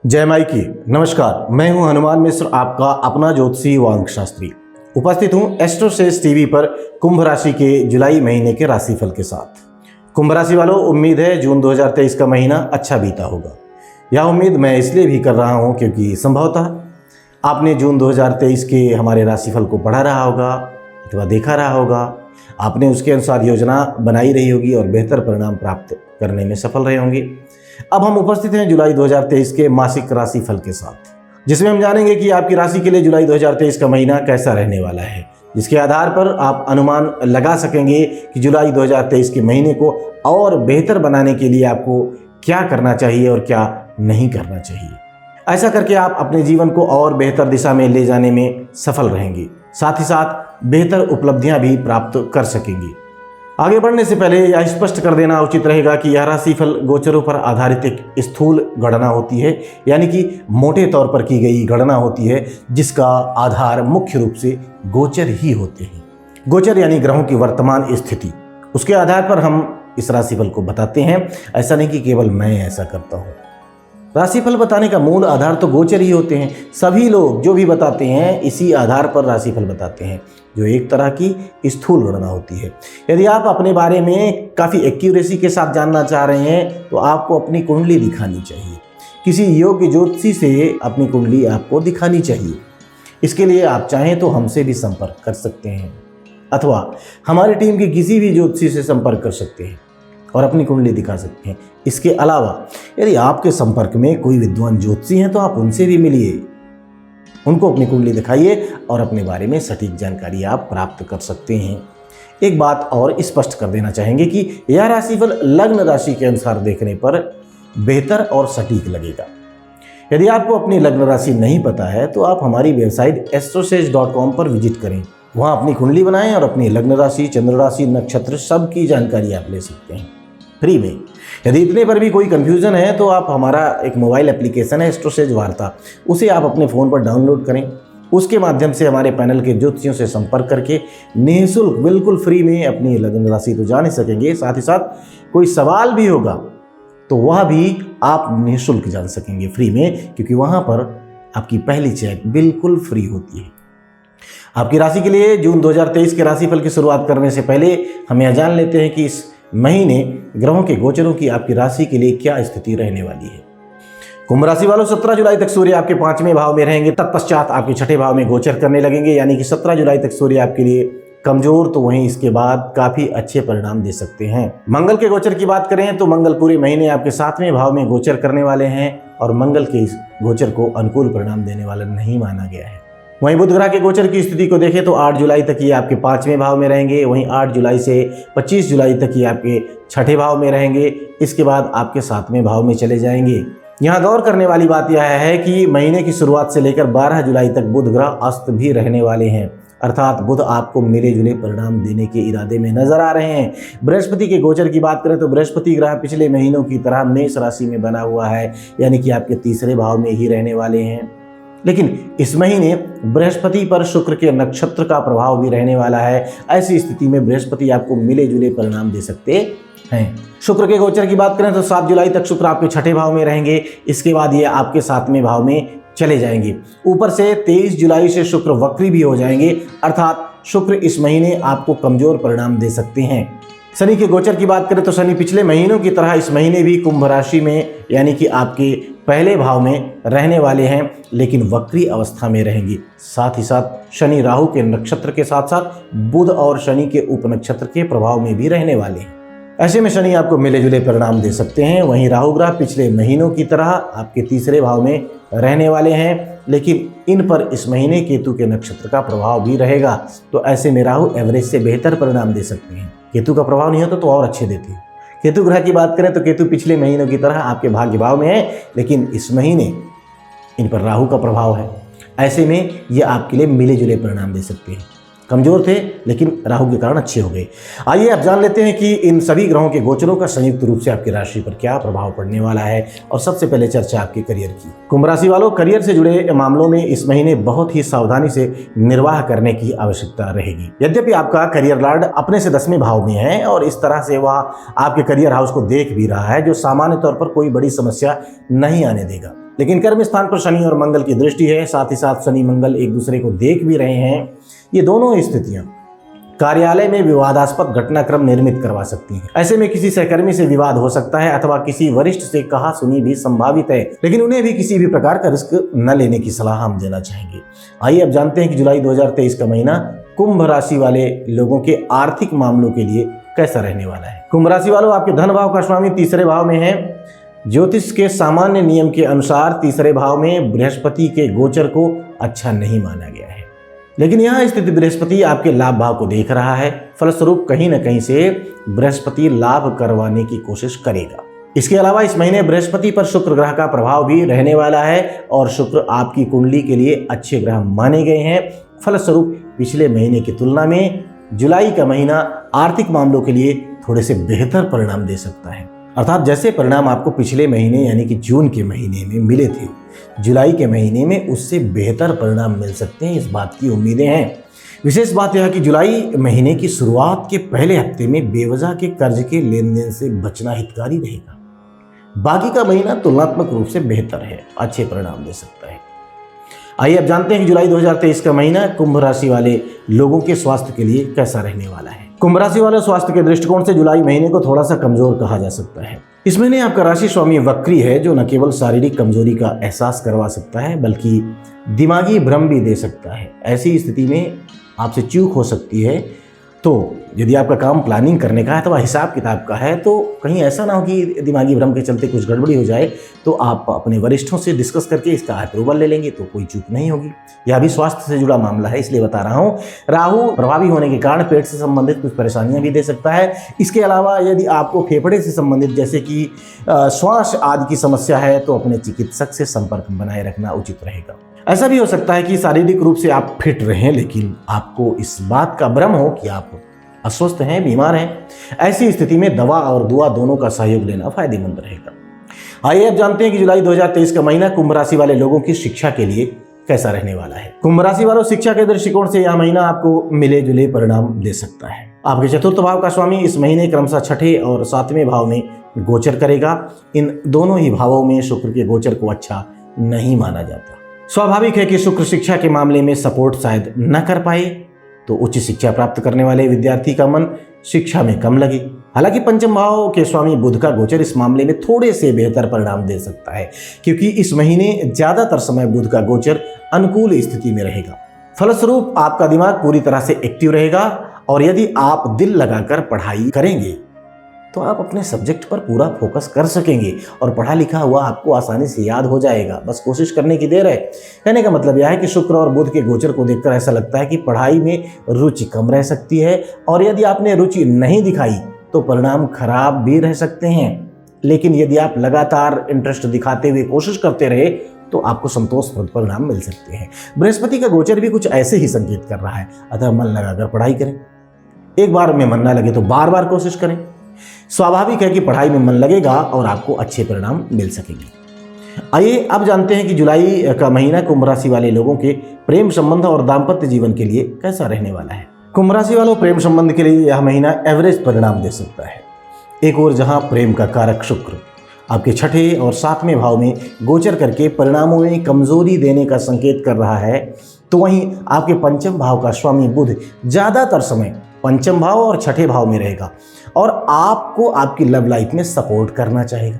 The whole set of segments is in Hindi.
जय माई की। नमस्कार, मैं हूं हनुमान मिश्र, आपका अपना ज्योतिषी व अंक शास्त्री। उपस्थित हूं एस्ट्रोसेज टीवी पर कुंभ राशि के जुलाई महीने के राशिफल के साथ। कुंभ राशि वालों, उम्मीद है जून 2023 का महीना अच्छा बीता होगा। यह उम्मीद मैं इसलिए भी कर रहा हूं क्योंकि संभवतः आपने जून 2023 के हमारे राशिफल को पढ़ा रहा होगा अथवा देखा रहा होगा। आपने उसके अनुसार योजना बनाई रही होगी और बेहतर परिणाम प्राप्त करने में सफल रहे होंगे। अब हम उपस्थित हैं जुलाई 2023 के मासिक राशिफल के साथ, जिसमें हम जानेंगे कि आपकी राशि के लिए जुलाई 2023 का महीना कैसा रहने वाला है, जिसके आधार पर आप अनुमान लगा सकेंगे कि जुलाई 2023 के महीने को और बेहतर बनाने के लिए आपको क्या करना चाहिए और क्या नहीं करना चाहिए। ऐसा करके आप अपने जीवन को और बेहतर दिशा में ले जाने में सफल रहेंगे, साथ ही साथ बेहतर उपलब्धियां भी प्राप्त कर सकेंगे। आगे बढ़ने से पहले यह स्पष्ट कर देना उचित रहेगा कि यह राशिफल गोचरों पर आधारित एक स्थूल गणना होती है, यानी कि मोटे तौर पर की गई गणना होती है, जिसका आधार मुख्य रूप से गोचर ही होते हैं। गोचर यानी ग्रहों की वर्तमान स्थिति, उसके आधार पर हम इस राशिफल को बताते हैं। ऐसा नहीं कि केवल मैं ऐसा करता हूँ। राशिफल बताने का मूल आधार तो गोचर ही होते हैं। सभी लोग जो भी बताते हैं इसी आधार पर राशिफल बताते हैं, जो एक तरह की स्थूल गणना होती है। यदि आप अपने बारे में काफ़ी एक्यूरेसी के साथ जानना चाह रहे हैं तो आपको अपनी कुंडली दिखानी चाहिए। किसी योग्य ज्योतिषी से अपनी कुंडली आपको दिखानी चाहिए। इसके लिए आप चाहें तो हमसे भी संपर्क कर सकते हैं अथवा हमारी टीम के किसी भी ज्योतिषी से संपर्क कर सकते हैं और अपनी कुंडली दिखा सकते हैं। इसके अलावा यदि आपके संपर्क में कोई विद्वान ज्योतिषी हैं तो आप उनसे भी मिलिए, उनको अपनी कुंडली दिखाइए और अपने बारे में सटीक जानकारी आप प्राप्त कर सकते हैं। एक बात और स्पष्ट कर देना चाहेंगे कि यह राशिफल लग्न राशि के अनुसार देखने पर बेहतर और सटीक लगेगा। यदि आपको अपनी लग्न राशि नहीं पता है तो आप हमारी वेबसाइट astrosage.com पर विजिट करें। वहाँ अपनी कुंडली बनाएं और अपनी लग्न राशि, चंद्र राशि, नक्षत्र सब की जानकारी आप ले सकते हैं फ्री में। यदि इतने पर भी कोई कंफ्यूजन है तो आप हमारा एक मोबाइल एप्लीकेशन है एस्ट्रोसेज वार्ता, उसे आप अपने फ़ोन पर डाउनलोड करें। उसके माध्यम से हमारे पैनल के ज्योतिषियों से संपर्क करके निःशुल्क बिल्कुल फ्री में अपनी लग्न राशि तो जान ही सकेंगे, साथ ही साथ कोई सवाल भी होगा तो वह भी आप निःशुल्क जान सकेंगे फ्री में, क्योंकि वहाँ पर आपकी पहली चेक बिल्कुल फ्री होती है। आपकी राशि के लिए जून 2023 के राशिफल की शुरुआत करने से पहले हम यह जान लेते हैं कि इस महीने ग्रहों के गोचरों की आपकी राशि के लिए क्या स्थिति रहने वाली है। कुंभ राशि वालों, 17 जुलाई तक सूर्य आपके 5वें भाव में रहेंगे। तत्पश्चात आपके 6ठे भाव में गोचर करने लगेंगे, यानी कि 17 जुलाई तक सूर्य आपके लिए कमजोर तो वहीं इसके बाद काफी अच्छे परिणाम दे सकते हैं। मंगल के गोचर की बात करें तो मंगल पूरे महीने आपके 7वें भाव में गोचर करने वाले हैं और मंगल के इस गोचर को अनुकूल परिणाम देने वाला नहीं माना गया है। वहीं बुध ग्रह के गोचर की स्थिति को देखें तो 8 जुलाई तक ये आपके 5वें भाव में रहेंगे। वहीं 8 जुलाई से 25 जुलाई तक ये आपके 6ठे भाव में रहेंगे। इसके बाद आपके 7वें भाव में चले जाएंगे। यहाँ गौर करने वाली बात यह है कि महीने की शुरुआत से लेकर 12 जुलाई तक बुध ग्रह अस्त भी रहने वाले हैं, अर्थात बुध आपको मिले जुले परिणाम देने के इरादे में नजर आ रहे हैं। बृहस्पति के गोचर की बात करें तो बृहस्पति ग्रह पिछले महीनों की तरह मेष राशि में बना हुआ है, यानी कि आपके 3रे भाव में ही रहने वाले हैं। लेकिन इस महीने बृहस्पति पर शुक्र के नक्षत्र का प्रभाव भी रहने वाला है। ऐसी स्थिति में बृहस्पति आपको मिले जुले परिणाम दे सकते हैं। शुक्र के गोचर की बात करें तो 7 जुलाई तक शुक्र आपके 6ठे भाव में रहेंगे। इसके बाद ये आपके 7वें भाव में चले जाएंगे। ऊपर से 23 जुलाई से शुक्र वक्री भी हो जाएंगे, अर्थात शुक्र इस महीने आपको कमजोर परिणाम दे सकते हैं। शनि के गोचर की बात करें तो शनि पिछले महीनों की तरह इस महीने भी कुंभ राशि में, यानी कि आपके पहले भाव में रहने वाले हैं, लेकिन वक्री अवस्था में रहेंगे। साथ ही साथ शनि राहु के नक्षत्र के साथ साथ बुध और शनि के उपनक्षत्र के प्रभाव में भी रहने वाले हैं। ऐसे में शनि आपको मिले जुले परिणाम दे सकते हैं। वहीं राहु ग्रह पिछले महीनों की तरह आपके 3रे भाव में रहने वाले हैं, लेकिन इन पर इस महीने केतु के नक्षत्र का प्रभाव भी रहेगा। तो ऐसे में राहु एवरेज से बेहतर परिणाम दे सकते हैं। केतु का प्रभाव नहीं होता तो और अच्छे देते हैं। केतु ग्रह की बात करें तो केतु पिछले महीनों की तरह आपके भाग्य भाव में है, लेकिन इस महीने इन पर राहु का प्रभाव है। ऐसे में ये आपके लिए मिले जुले परिणाम दे सकते हैं। कमजोर थे लेकिन राहु के कारण अच्छे हो गए। आइए अब जान लेते हैं कि इन सभी ग्रहों के गोचरों का संयुक्त रूप से आपकी राशि पर क्या प्रभाव पड़ने वाला है। और सबसे पहले चर्चा आपके करियर की। कुंभ राशि वालों, करियर से जुड़े मामलों में इस महीने बहुत ही सावधानी से निर्वाह करने की आवश्यकता रहेगी। यद्यपि आपका करियर लॉर्ड अपने से 10वें भाव में है और इस तरह से वह आपके करियर हाउस को देख भी रहा है, जो सामान्य तौर पर कोई बड़ी समस्या नहीं आने देगा। लेकिन कर्म स्थान पर शनि और मंगल की दृष्टि है, साथ ही साथ शनि मंगल एक दूसरे को देख भी रहे हैं। ये दोनों स्थितियां कार्यालय में विवादास्पद घटनाक्रम निर्मित करवा सकती हैं। ऐसे में किसी सहकर्मी से विवाद हो सकता है अथवा किसी वरिष्ठ से कहा सुनी भी संभावित है, लेकिन उन्हें भी किसी भी प्रकार का रिस्क न लेने की सलाह हम देना चाहेंगे। आइए अब जानते हैं कि जुलाई 2023 का महीना कुंभ राशि वाले लोगों के आर्थिक मामलों के लिए कैसा रहने वाला है। कुंभ राशि वालों, आपके धन भाव का स्वामी तीसरे भाव में है। ज्योतिष के सामान्य नियम के अनुसार तीसरे भाव में बृहस्पति के गोचर को अच्छा नहीं माना गया है, लेकिन यहाँ स्थित बृहस्पति आपके लाभ भाव को देख रहा है। फलस्वरूप कहीं न कहीं से बृहस्पति लाभ करवाने की कोशिश करेगा। इसके अलावा इस महीने बृहस्पति पर शुक्र ग्रह का प्रभाव भी रहने वाला है और शुक्र आपकी कुंडली के लिए अच्छे ग्रह माने गए हैं। फलस्वरूप पिछले महीने की तुलना में जुलाई का महीना आर्थिक मामलों के लिए थोड़े से बेहतर परिणाम दे सकता है। अर्थात जैसे परिणाम आपको पिछले महीने यानी कि जून के महीने में मिले थे, जुलाई के महीने में उससे बेहतर परिणाम मिल सकते हैं, इस बात की उम्मीदें हैं। विशेष बात यह है कि जुलाई महीने की शुरुआत के पहले हफ्ते में बेवजह के कर्ज के लेन देन से बचना हितकारी रहेगा। बाकी का महीना तुलनात्मक रूप से बेहतर है, अच्छे परिणाम दे सकता है। आइए अब जानते हैं कि जुलाई 2023 का महीना कुंभ राशि वाले लोगों के स्वास्थ्य के लिए कैसा रहने वाला है। कुंभ राशि वाले स्वास्थ्य के दृष्टिकोण से जुलाई महीने को थोड़ा सा कमजोर कहा जा सकता है। इस महीने आपका राशि स्वामी वक्री है, जो न केवल शारीरिक कमजोरी का एहसास करवा सकता है बल्कि दिमागी भ्रम भी दे सकता है। ऐसी स्थिति में आपसे चूक हो सकती है, तो यदि आपका काम प्लानिंग करने का है अथवा हिसाब किताब का है, तो कहीं ऐसा ना हो कि दिमागी भ्रम के चलते कुछ गड़बड़ी हो जाए, तो आप अपने वरिष्ठों से डिस्कस करके इसका अप्रूवल ले लेंगे तो कोई चूक नहीं होगी। यह भी स्वास्थ्य से जुड़ा मामला है, इसलिए बता रहा हूँ। राहु प्रभावी होने के कारण पेट से संबंधित कुछ परेशानियां भी दे सकता है। इसके अलावा यदि आपको फेफड़े से संबंधित जैसे कि श्वास आदि की समस्या है, तो अपने चिकित्सक से संपर्क बनाए रखना उचित रहेगा। ऐसा भी हो सकता है कि शारीरिक रूप से आप फिट रहें, लेकिन आपको इस बात का भ्रम हो कि आप अस्वस्थ हैं, बीमार हैं। ऐसी स्थिति में दवा और दुआ दोनों का सहयोग लेना फायदेमंद रहेगा। आइए अब जानते हैं कि जुलाई 2023 का महीना कुंभ राशि वाले लोगों की शिक्षा के लिए कैसा रहने वाला है। कुंभ राशि वालों, शिक्षा के दृष्टिकोण से यह महीना आपको मिले जुले परिणाम दे सकता है। आपके चतुर्थ भाव का स्वामी इस महीने क्रमशः छठे और सातवें भाव में गोचर करेगा। इन दोनों ही भावों में शुक्र के गोचर को अच्छा नहीं माना जाता। स्वाभाविक है कि शुक्र शिक्षा के मामले में सपोर्ट शायद न कर पाए, तो उच्च शिक्षा प्राप्त करने वाले विद्यार्थी का मन शिक्षा में कम लगे। हालांकि पंचम भाव के स्वामी बुध का गोचर इस मामले में थोड़े से बेहतर परिणाम दे सकता है, क्योंकि इस महीने ज्यादातर समय बुध का गोचर अनुकूल स्थिति में रहेगा। फलस्वरूप आपका दिमाग पूरी तरह से एक्टिव रहेगा और यदि आप दिल लगाकर पढ़ाई करेंगे तो आप अपने सब्जेक्ट पर पूरा फोकस कर सकेंगे और पढ़ा लिखा हुआ आपको आसानी से याद हो जाएगा। बस कोशिश करने की देर है। कहने का मतलब यह है कि शुक्र और बुध के गोचर को देखकर ऐसा लगता है कि पढ़ाई में रुचि कम रह सकती है, और यदि आपने रुचि नहीं दिखाई तो परिणाम खराब भी रह सकते हैं। लेकिन यदि आप लगातार इंटरेस्ट दिखाते हुए कोशिश करते रहे तो आपको संतोषप्रद परिणाम मिल सकते हैं। बृहस्पति का गोचर भी कुछ ऐसे ही संकेत कर रहा है, अतः मन लगाकर पढ़ाई करें। एक बार में मन न लगे तो बार बार कोशिश करें। स्वाभाविक है कि पढ़ाई में मन लगेगा और आपको अच्छे परिणाम मिल सकेंगे। आइए अब जानते हैं कि जुलाई का महीना कुंभ राशि वाले लोगों के प्रेम संबंध और दाम्पत्य जीवन के लिए कैसा रहने वाला है। कुंभ राशि वालों, प्रेम संबंध के लिए यह महीना एवरेज परिणाम दे सकता है। एक ओर जहां प्रेम का कारक शुक्र आपके छठे और सातवें भाव में गोचर करके परिणामों में कमजोरी देने का संकेत कर रहा है, तो वहीं आपके पंचम भाव का स्वामी बुध ज्यादातर समय पंचम भाव और छठे भाव में रहेगा और आपको आपकी लव लाइफ में सपोर्ट करना चाहेगा।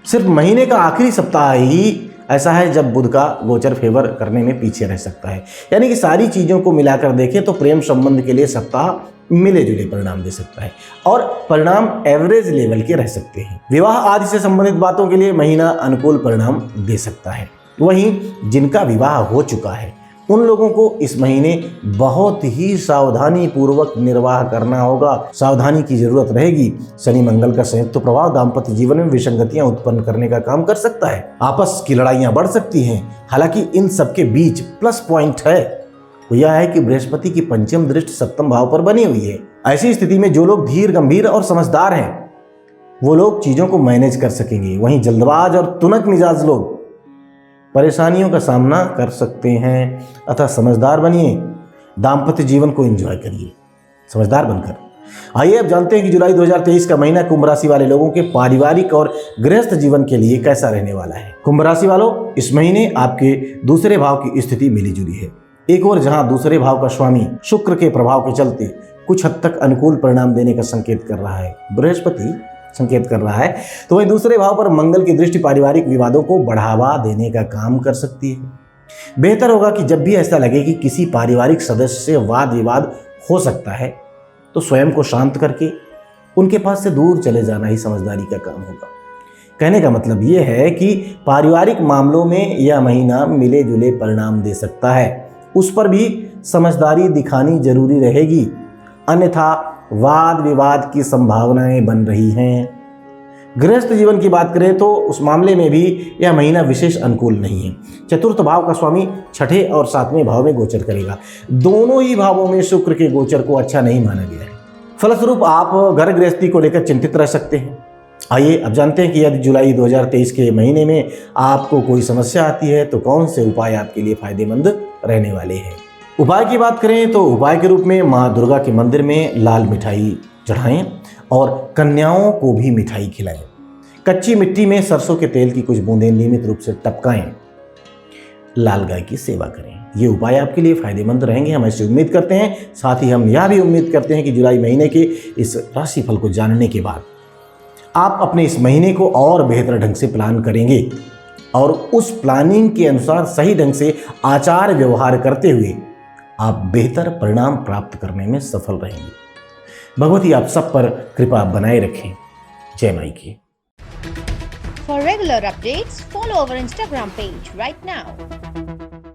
सिर्फ महीने का आखिरी सप्ताह ही ऐसा है जब बुध का गोचर फेवर करने में पीछे रह सकता है। यानी कि सारी चीजों को मिलाकर देखें तो प्रेम संबंध के लिए सप्ताह मिले जुले परिणाम दे सकता है और परिणाम एवरेज लेवल के रह सकते हैं। विवाह आदि से संबंधित बातों के लिए महीना अनुकूल परिणाम दे सकता है। वहीं जिनका विवाह हो चुका है उन लोगों को इस महीने बहुत ही सावधानी पूर्वक निर्वाह करना होगा। सावधानी की जरूरत रहेगी। शनि मंगल का संयुक्त प्रभाव दाम्पत्य जीवन में विसंगतियां उत्पन्न करने का काम कर सकता है। आपस की लड़ाइयां बढ़ सकती हैं। हालांकि इन सबके बीच प्लस पॉइंट है, वो यह है कि बृहस्पति की पंचम दृष्टि सप्तम भाव पर बनी हुई है। ऐसी स्थिति में जो लोग धीर गंभीर और समझदार हैं वो लोग चीजों को मैनेज कर सकेंगे। वहीं जल्दबाज और तुनक मिजाज लोग परेशानियों का सामना कर सकते हैं। अतः समझदार बनिए, दाम्पत्य जीवन को एंजॉय करिए समझदार बनकर। आइए अब जानते हैं कि जुलाई 2023 का महीना कुंभ राशि वाले लोगों के पारिवारिक और गृहस्थ जीवन के लिए कैसा रहने वाला है। कुंभ राशि वालों, इस महीने आपके दूसरे भाव की स्थिति मिली जुली है। एक और जहां दूसरे भाव का स्वामी शुक्र के प्रभाव के चलते कुछ हद तक अनुकूल परिणाम देने का संकेत कर रहा है, बृहस्पति संकेत कर रहा है, तो वहीं दूसरे भाव पर मंगल की दृष्टि पारिवारिक विवादों को बढ़ावा देने का काम कर सकती है। बेहतर होगा कि जब भी ऐसा लगे कि किसी पारिवारिक सदस्य से वाद विवाद हो सकता है तो स्वयं को शांत करके उनके पास से दूर चले जाना ही समझदारी का काम होगा। कहने का मतलब ये है कि पारिवारिक मामलों में यह महीना मिले जुले परिणाम दे सकता है, उस पर भी समझदारी दिखानी जरूरी रहेगी, अन्यथा वाद विवाद की संभावनाएं बन रही हैं। गृहस्थ जीवन की बात करें तो उस मामले में भी यह महीना विशेष अनुकूल नहीं है। चतुर्थ भाव का स्वामी छठे और सातवें भाव में गोचर करेगा। दोनों ही भावों में शुक्र के गोचर को अच्छा नहीं माना गया है। फलस्वरूप आप घर गृहस्थी को लेकर चिंतित रह सकते हैं। आइए अब जानते हैं कि यदि जुलाई 2023 के महीने में आपको कोई समस्या आती है तो कौन से उपाय आपके लिए फायदेमंद रहने वाले हैं। उपाय की बात करें तो उपाय के रूप में माँ दुर्गा के मंदिर में लाल मिठाई चढ़ाएं और कन्याओं को भी मिठाई खिलाएं। कच्ची मिट्टी में सरसों के तेल की कुछ बूंदें नियमित रूप से टपकाएं। लाल गाय की सेवा करें। ये उपाय आपके लिए फायदेमंद रहेंगे, हम ऐसी उम्मीद करते हैं। साथ ही हम यह भी उम्मीद करते हैं कि जुलाई महीने के इस राशिफल को जानने के बाद आप अपने इस महीने को और बेहतर ढंग से प्लान करेंगे और उस प्लानिंग के अनुसार सही ढंग से आचार व्यवहार करते हुए आप बेहतर परिणाम प्राप्त करने में सफल रहेंगे। भगवती आप सब पर कृपा बनाए रखें। जय माई की। For regular updates, follow our Instagram page right now.